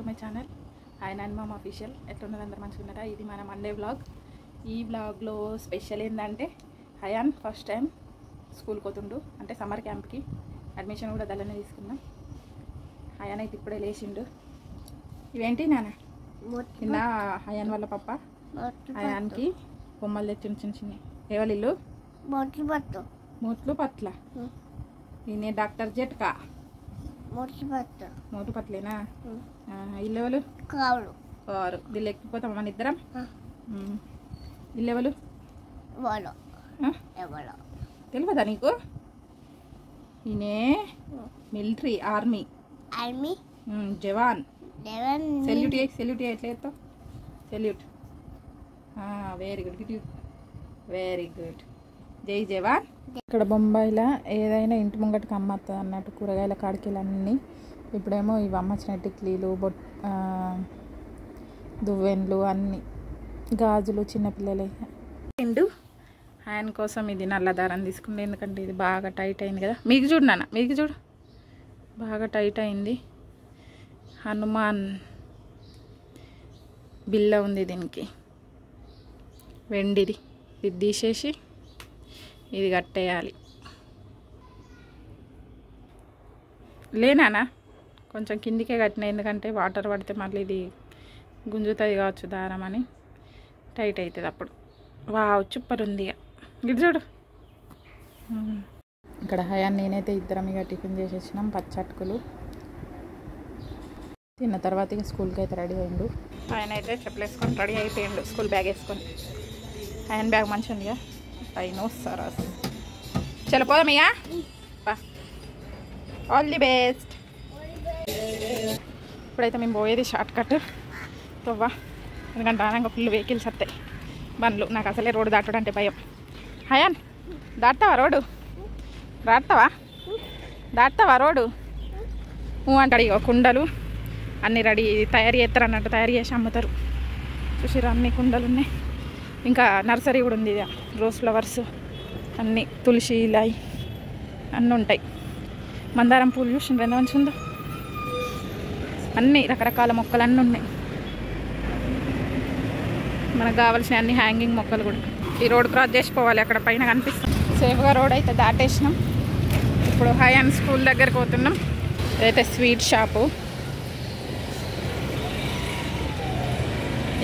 To my channel hi నాన్ mom official. ఎట్లున్నది అందరు మంచిగా ఉన్నారా? ఇది మన మండే వ్లాగ్. ఈ వ్లాగ్లో స్పెషల్ ఏంటంటే హయాన్ ఫస్ట్ టైం స్కూల్కి పోతుండు, అంటే సమ్మర్ క్యాంప్కి. అడ్మిషన్ కూడా దళనే తీసుకున్నాం. హయాన్ అయితే ఇప్పుడే లేచిండు. ఇవేంటి నాన్న? నిన్న హయాన్ వాళ్ళ పప్ప హయాన్కి బొమ్మలు తెచ్చిండు చిన్న చిన్న. ఎవరి ఇల్లు? మూట్లు పట్ల. ఈయన డాక్టర్ జట్కా. మోటు పట్లేనా? ఇల్లు ఎవరు? కారు. వీళ్ళు ఎక్కిపోతాం మన ఇద్దరం. ఇల్లు ఎవరు? తెలియదా నీకు? ఈయనే మిలిటరీ, ఆర్మీ జవాన్. సెల్యూట్ ఎట్లా? Salute. Very good, very good. జై జవాన్. ఇక్కడ బొంబాయిలో ఏదైనా ఇంటి ముంగటికి అమ్మతుంది అన్నట్టు కూరగాయల కాడికెళ్ళన్నీ. ఇప్పుడేమో ఇవి అమ్మచ్చిన టిక్లీలు, దువ్వెన్లు, అన్నీ గాజులు చిన్నపిల్లలే. రెండు ఆయన కోసం ఇది నల్ల దారం తీసుకుంది, ఎందుకంటే ఇది బాగా టైట్ అయింది కదా. మీకు చూడు నాన్న, మీకు చూడు, బాగా టైట్ అయింది. హనుమాన్ బిల్ల ఉంది దీనికి, వెండిది. ఇది తీసేసి ఇది కట్టేయాలి. లేనా కొంచెం కిందికే కట్టిన, ఎందుకంటే వాటర్ పడితే మళ్ళీ ఇది గుంజుతుంది కావచ్చు దారం అని. టైట్ అవుతుంది అప్పుడు. వావ్, సూపర్ ఉంది. ఇక ఇది చూడు. ఇక్కడ హయాన్ నేనైతే ఇద్దరం ఇక టిఫిన్ చేసేసినాం, పచ్చటుకులు తిన్న తర్వాత ఇక స్కూల్కి అయితే రెడీ అయ్యిండు. ఆయన అయితే చెప్పులు వేసుకొని రెడీ అయిపోయిండు, స్కూల్ బ్యాగ్ వేసుకొని. హ్యాండ్ బ్యాగ్ మంచిగా ఉందిగా. అయినో సరస్. చలో పోదామయ్యా. All the best. ఇప్పుడైతే మేము పోయేది షార్ట్ కట్ తవ్వా, ఎందుకంటే ఇంకా ఫుల్ వెహికల్స్ వస్తాయి, బండ్లు. నాకు అసలే రోడ్డు దాటడం అంటే భయం. హయాన్ దాటుతావా రోడ్డు? దాటుతావా రోడ్డు? అంటాడు. ఇక కుండలు అన్నీ రెడీ తయారు చేస్తారు అన్నట్టు, తయారు చేసి అమ్ముతారు. చూసిరా, అన్ని కుండలు ఉన్నాయి. ఇంకా నర్సరీ కూడా ఉంది, రోజ్ ఫ్లవర్స్ అన్నీ, తులసి, ఇలాయి అన్నీ ఉంటాయి. మందారం పూలు చూసిండ్రు ఎంత మంచిగా ఉందో. అన్నీ రకరకాల మొక్కలు అన్నీ ఉన్నాయి. మనకు కావాల్సిన అన్ని హ్యాంగింగ్ మొక్కలు కూడా. ఈ రోడ్ క్రాస్ చేసిపోవాలి, అక్కడ పైన కనిపిస్తుంది. సేఫ్గా రోడ్ అయితే దాటేసినాం. ఇప్పుడు హయాన్ స్కూల్ దగ్గరికి పోతున్నాం. ఇదైతే స్వీట్ షాపు,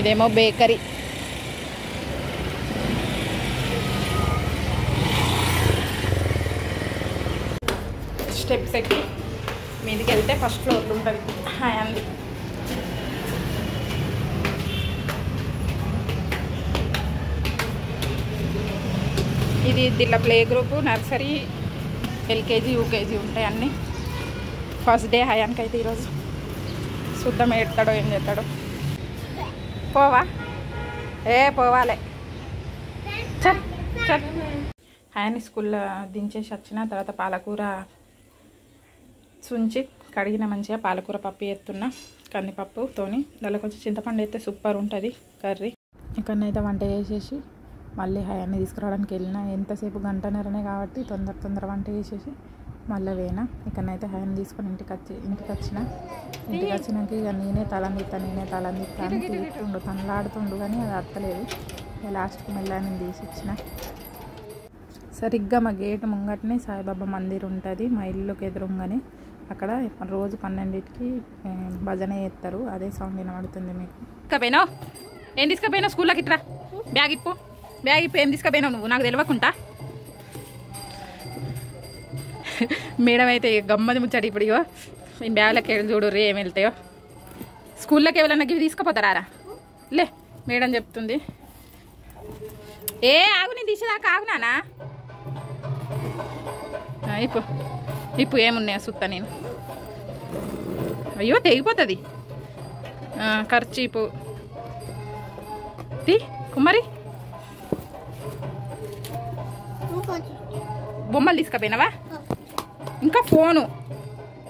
ఇదేమో బేకరీ. స్టెప్స్ ఎక్కి మీదికి వెళ్తే ఫస్ట్ ఫ్లోర్లో ఉంటుంది హయాన్ది. ఇది దీంట్లో play group, nursery, LKG, UKG ఉంటాయి అన్నీ. ఫస్ట్ డే హయాన్కి అయితే ఈరోజు. చూద్దాం ఎడతాడో ఏం చేస్తాడో. పోవా? పోవాలే. చల్ చల్. హయాన్ని స్కూల్లో దించేసి వచ్చిన తర్వాత పాలకూర సుంచి కడిగిన మంచిగా పాలకూర పప్పు ఎత్తున్నా, కందిపప్పుతోని. దానిలో కొంచెం చింతపండు అయితే సూపర్ ఉంటుంది కర్రీ. ఇక్కడనైతే వంట చేసేసి మళ్ళీ హయాన్ని తీసుకురావడానికి వెళ్ళిన. ఎంతసేపు గంటన్నరనే కాబట్టి తొందర వంట చేసేసి మళ్ళీ వేనా. ఇక్కడనైతే హయాన్ని తీసుకొని ఇంటికి వచ్చినాక ఇక నేనే తలందిత్తా అని తీస్తుండు, తనలాడుతుండు, కానీ అది అత్తలేదు. లాస్ట్కి మెల్లని తీసి ఇచ్చిన. సరిగ్గా మా గేటు ముంగటనే సాయిబాబా మందిర్ ఉంటుంది, మా ఇల్లుకి ఎదురుగానే. అక్కడ రోజు 12కి భజన చేస్తారు, అదే సౌండ్ వినబడుతుంది మీకు. తీసుకపోయినావు? ఏం తీసుకుపోయినావు స్కూల్లోకి? ఇట్రా, బ్యాగ్ ఇప్పు ఏం తీసుకుపోయినావు నువ్వు? నాకు తెలియకుండా. మేడం అయితే గమ్మది ముచ్చాడు. ఇప్పుడు ఇగో ఈ బ్యాగ్లోకి వెళ్ళి చూడు రే ఏమి వెళ్తాయో. స్కూల్లోకి ఎవరన్నా ఇవి తీసుకుపోతారా? లే, మేడం చెప్తుంది. ఆగు, నేను తీసేదాకా ఆగునానా? ఇప్పుడు ఏమున్నాయో సుత్తా నేను. అయ్యో తెగిపోతుంది. ఖర్చీపు కుమ్మరి. బొమ్మలు తీసుకుపోయినావా? ఇంకా ఫోను.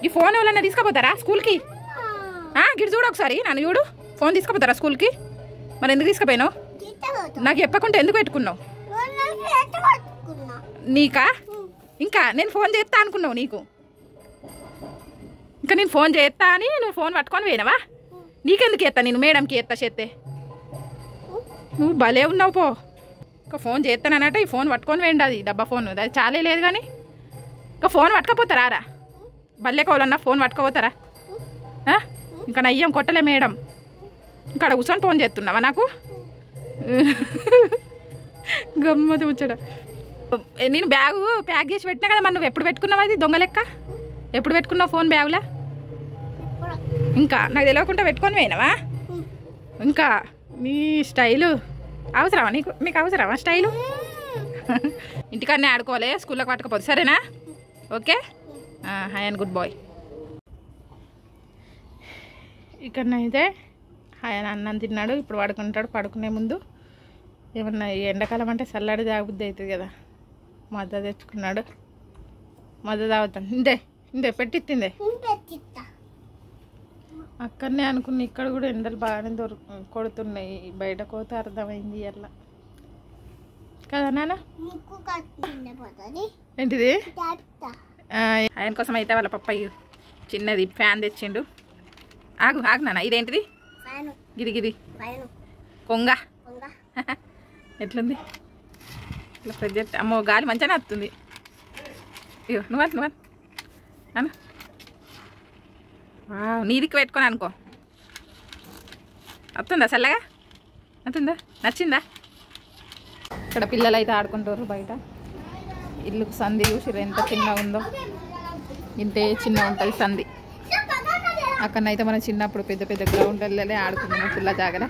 ఈ ఫోన్ ఎవరన్నా తీసుకుపోతారా స్కూల్కి? గిడి చూడు ఒకసారి, నన్ను చూడు. ఫోన్ తీసుకుపోతారా స్కూల్కి? మరి ఎందుకు తీసుకుపోయినావు? నాకు చెప్పకుండా ఎందుకు పెట్టుకున్నావు? నీకా? ఇంకా నేను ఫోన్ చేస్తా అనుకున్నావు నీకు? ఇంకా నేను ఫోన్ చేస్తా అని నువ్వు ఫోన్ పట్టుకొని పోయినావా? నీకెందుకు ఎత్తా నేను మేడంకి ఎత్తా చేస్తే నువ్వు భలే ఉన్నావు పో ఇంకా ఫోన్ చేస్తానన్నట్టు ఈ ఫోన్ పట్టుకొని వేయండి అది డబ్బా ఫోన్ అది చాలే లేదు కానీ ఇంకా ఫోన్ పట్టుకపోతారా రా భలే కావాలన్నా ఫోన్ పట్టుకోపోతారా ఇంకా నయ్యం కొట్టలే మేడం ఇక్కడ కూర్చొని ఫోన్ చేస్తున్నావా నాకు గమ్మతి ముచ్చట నేను బ్యాగు ప్యాక్ చేసి పెట్టినా కదా మరి నువ్వు ఎప్పుడు పెట్టుకున్నావు అది దొంగ లెక్క ఎప్పుడు పెట్టుకున్నావు ఫోన్ బ్యాగులా ఇంకా నాకు తెలియకుండా పెట్టుకొని పోయినావా ఇంకా నీ స్టైలు అవసరమా నీకు అవసరమా స్టైలు ఇంటికన్నా ఆడుకోవాలి స్కూల్లోకి పట్టుకపోతే సరేనా okay hi and good boy ఇక్కడనైతే హాయ్ అని అన్నం తిన్నాడు ఇప్పుడు పడుకుంటాడు పడుకునే ముందు ఏమన్నా ఎండాకాలం అంటే చల్లడి తాగుబుద్ది అవుతుంది కదా మద్ద తెచ్చుకున్నాడు మద్ద తాగుతాను ఇందే పెట్టిందే అక్కడనే అనుకున్న ఇక్కడ కూడా ఎండలు బాగానే కొడుతున్నాయి బయట కోత అర్థమైంది అట్లా కదా నాన్న ఏంటిది ఆయన కోసం అయితే వాళ్ళ పప్పయ్య చిన్నది ఫ్యాన్ తెచ్చిండు ఆగు నాన్న ఇదేంటిది గిది కొంగ ఎట్లుంది ఇట్లా ప్రజెక్ట్ అమ్మో గాలి మంచిగానే వస్తుంది ఇగో నువ్వు అన్న నీదికి పెట్టుకొని అనుకో వస్తుందా చల్లగా వస్తుందా నచ్చిందా ఇక్కడ పిల్లలు అయితే ఆడుకుంటారు బయట ఇల్లుకు సంది చూసిరు ఎంత చిన్నగా ఉందో ఇంతే చిన్న ఉంటుంది సంది అక్కడనైతే మనం చిన్నప్పుడు పెద్ద పెద్ద గ్రౌండ్లే ఆడుకున్నాము పిల్ల జాగల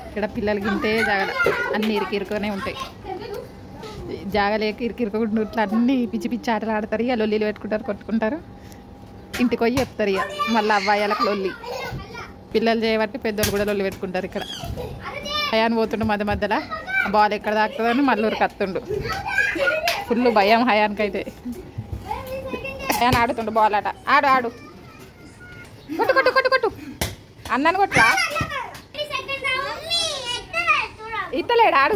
ఇక్కడ పిల్లలకి ఇంతే జాగల అన్ని ఇరుకిరుకునే ఉంటాయి జాగలేక ఇరుకిరుకుంటూ ఇట్లా అన్ని పిచ్చి పిచ్చి ఆటలు ఆడతారు ఇక లొల్లీలు పెట్టుకుంటారు కొట్టుకుంటారు ఇంటికి పోయి చెప్తారు ఇక మళ్ళీ అబ్బాయిలకు లొల్లి పిల్లలు చేయబట్టి పెద్దోళ్ళు కూడా లొల్లి పెట్టుకుంటారు ఇక్కడ హయాన్ పోతుండు మధ్యలో బాల్ ఎక్కడ తాకుతుందని మళ్ళీ ఊరికి వస్తుండు ఫుల్ భయం హయాన్కి అయితే హయాన్ ఆడుతుండు బాల్ ఆట ఆడు కొట్టు అన్నాను కొట్టురా ఇత్తలేడు ఆడు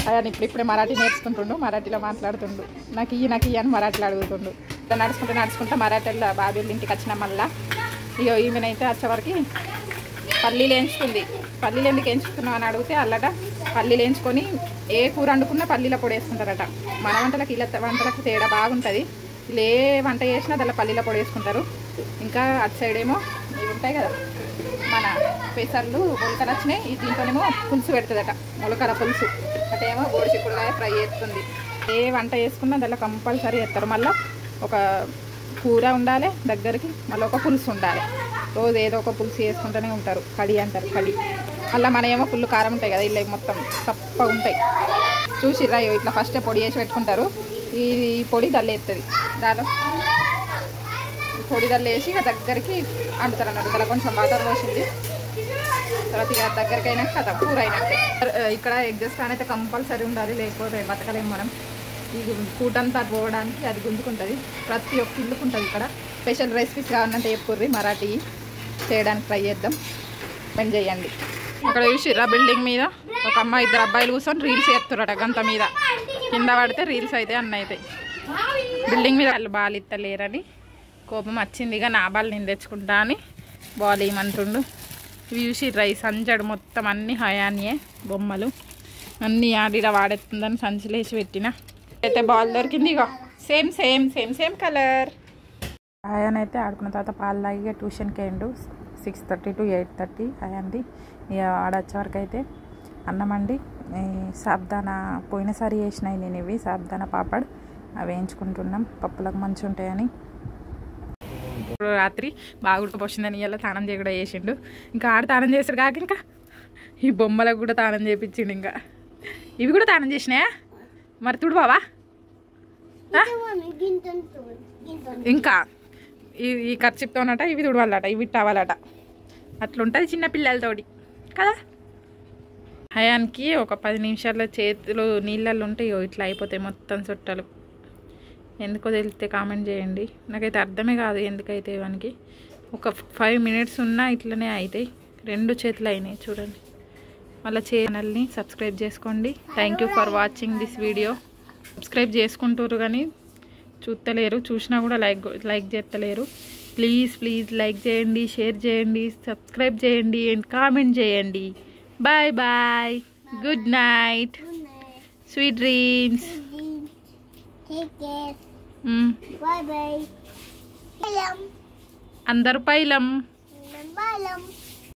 అయ్యాను ఇప్పుడే మరాఠీ నేర్చుకుంటుండు మరాఠీలో మాట్లాడుతుండు నాకు ఇయ్యి అని మరాఠీలో అడుగుతుండు నడుచుకుంటా మరాఠీలో బాబీళ్ళ ఇంటికి వచ్చిన మళ్ళా ఇగో ఈమెనైతే వచ్చేవరకు పల్లీలు వేయించుకుంది పల్లీలు ఎందుకు వేయించుకున్నావు అని అడిగితే అల్లట పల్లీలు వేయించుకొని ఏ కూర వండుకున్నా పల్లీల పొడి వేసుకుంటారట మన వంటలకు ఇలా వంటలకు తేడా బాగుంటుంది వీళ్ళు ఏ వంట చేసినా దానిలో పల్లీల పొడి వేసుకుంటారు ఇంకా అటు సైడ్ ఏమో ఇవి ఉంటాయి కదా మన పెసర్లు మొలకలు వచ్చినాయి దీంతోనేమో పులుసు పెడుతుందట మొలకల పులుసు అటేమో గోడు చిక్కుడుకాయ ఫ్రై చేస్తుంది ఏ వంట చేసుకున్నా దానిలో కంపల్సరీ వేస్తారు మళ్ళీ ఒక కూర ఉండాలి దగ్గరికి మళ్ళీ ఒక పులుసు ఉండాలి రోజు ఏదో ఒక పులుసు వేసుకుంటూనే ఉంటారు కడి అంటారు కడి మళ్ళీ మన ఏమో ఫుల్ కారం ఉంటాయి కదా ఇల్లు మొత్తం తప్ప ఉంటాయి చూసిర్రా ఇట్లా ఫస్ట్ పొడి వేసి పెట్టుకుంటారు ఈ పొడి దల్ల వేస్తుంది దాని పొడి దల్ల వేసి ఇక దగ్గరికి అంటుతారు అన్నట్టు దాని కొంచెం వాటర్ పోసింది తర్వాత ఇక దగ్గరికి అయినాక కదా కూర అయినట్టే ఇక్కడ ఎగ్జస్ట్ అయితే కంపల్సరీ ఉండాలి లేకపోతే బతకలేము మనం ఈ కూటంతా పోవడానికి అది గుంజుకుంటుంది ప్రతి ఒక్క ఇల్లుకు ఉంటుంది ఇక్కడ స్పెషల్ రెసిపీస్ కావాలంటే చెప్పుర్రి మరాఠీ చేయడానికి ట్రై చేద్దాం పని చేయండి అక్కడ చూసిర్రా బిల్డింగ్ మీద ఒక అమ్మాయి ఇద్దరు అబ్బాయిలు కూర్చొని రీల్స్ చేస్తున్నారట గంత మీద కింద పడితే రీల్స్ అయితే అన్నీ అవుతాయి బిల్డింగ్ మీద వాళ్ళు బాల్ ఇస్తలేరని కోపం వచ్చింది ఇక నా బాల్ నేను తెచ్చుకుంటా అని బాల్ ఏమంటుండు ఇవి చూసిర్రా ఈ సంచడు మొత్తం అన్ని హయానియే బొమ్మలు అన్నీ ఆడిడ వాడేస్తుందని సంచిలేసి పెట్టిన అయితే బాల్ దొరికింది ఇక సేమ్ కలర్ హయాన్ అయితే ఆడుకున్న తర్వాత పాలు తాగి ట్యూషన్కి వేయండు 6:30 to 8:30 అయ్యింది ఇక ఆడొచ్చేవరకు అయితే అన్నం అండి సాబ్దానా పోయినసారి వేసినాయి నేను ఇవి సాబ్దానా పాపడ్ అవి వేయించుకుంటున్నాం పప్పులకు మంచిగా ఉంటాయని రాత్రి బాగా ఉడకపోసిందని ఇలా తానం చేయ కూడా వేసిండు ఇంకా ఆడ తానం చేస్తారు కాక ఇంకా ఈ బొమ్మలకు కూడా తానం చేయించిండు ఇంకా ఇవి కూడా తానం చేసినాయా మరి తుడు బావా ఇంకా ఈ ఖర్చుతోనట ఇవి తుడవాలట ఇవి ఇట్టావాలట అట్లుంటుంది చిన్న పిల్లలతోటి కదా హయాన్కి ఒక 10 నిమిషాల్లో చేతులు నీళ్ళల్లో ఉంటాయి ఇట్లా అయిపోతాయి మొత్తం చుట్టాలు ఎందుకో తెలిస్తే కామెంట్ చేయండి నాకైతే అర్థమే కాదు ఎందుకైతే ఇవన్నీ ఒక 5 minutes ఉన్నా ఇట్లనే అవుతాయి 2 చేతులు అయినాయి చూడండి మళ్ళీ ఛానల్ని సబ్స్క్రైబ్ చేసుకోండి thank you for watching this video subscribe చేసుకుంటారు కానీ చూస్తలేరు చూసినా కూడా లైక్ చేస్తలేరు ప్లీజ్ లైక్ చేయండి, షేర్ చేయండి, సబ్స్క్రైబ్ చేయండి అండ్ కామెంట్ చేయండి. Bye bye, good night, sweet dreams. Bye bye. అందరు పైలం. Bye.